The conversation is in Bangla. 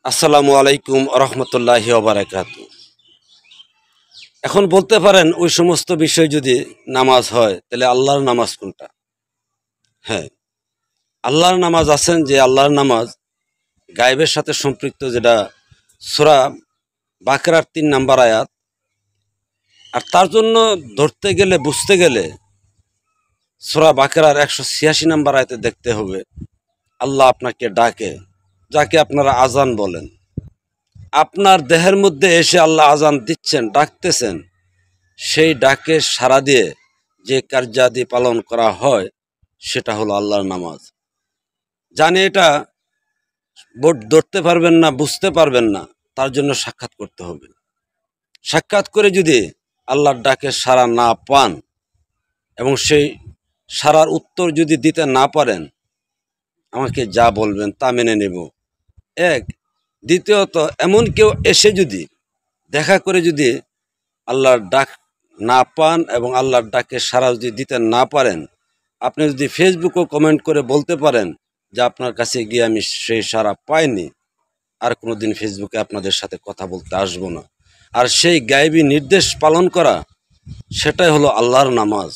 আসসালামু আলাইকুম রহমতুল্লাহি ওবারাকাতু। এখন বলতে পারেন ওই সমস্ত বিষয় যদি নামাজ হয় তাহলে আল্লাহর নামাজ কোনটা? হ্যাঁ, আল্লাহর নামাজ আছেন যে আল্লাহর নামাজ গায়েবের সাথে সম্পৃক্ত, যেটা সূরা বাকরার ৩ নাম্বার আয়াত। আর তার জন্য ধরতে গেলে বুঝতে গেলে সূরা বাকরার ১৮৬ নাম্বার আয়াতে দেখতে হবে আল্লাহ আপনাকে ডাকে, যাকে আপনারা আজান বলেন। আপনার দেহের মধ্যে এসে আল্লাহ আজান দিচ্ছেন, ডাকতেছেন। সেই ডাকে সাড়া দিয়ে যে কার্যাদি পালন করা হয় সেটা হলো আল্লাহর নামাজ। জানি এটা বোর্ড ধরতে পারবেন না, বুঝতে পারবেন না, তার জন্য সাক্ষাৎ করতে হবে। সাক্ষাৎ করে যদি আল্লাহর ডাকে সাড়া না পান এবং সেই সাড়ার উত্তর যদি দিতে না পারেন, আমাকে যা বলবেন তা মেনে নেব। এক, দ্বিতীয়ত এমন কেউ এসে যদি দেখা করে যদি আল্লাহর ডাক না পান এবং আল্লাহর ডাকে সাড়া যদি দিতে না পারেন, আপনি যদি ফেসবুকও কমেন্ট করে বলতে পারেন যে আপনার কাছে গিয়ে আমি সেই সাড়া পাইনি, আর কোনোদিন ফেসবুকে আপনাদের সাথে কথা বলতে আসবো না। আর সেই গায়েবী নির্দেশ পালন করা, সেটাই হলো আল্লাহর নামাজ।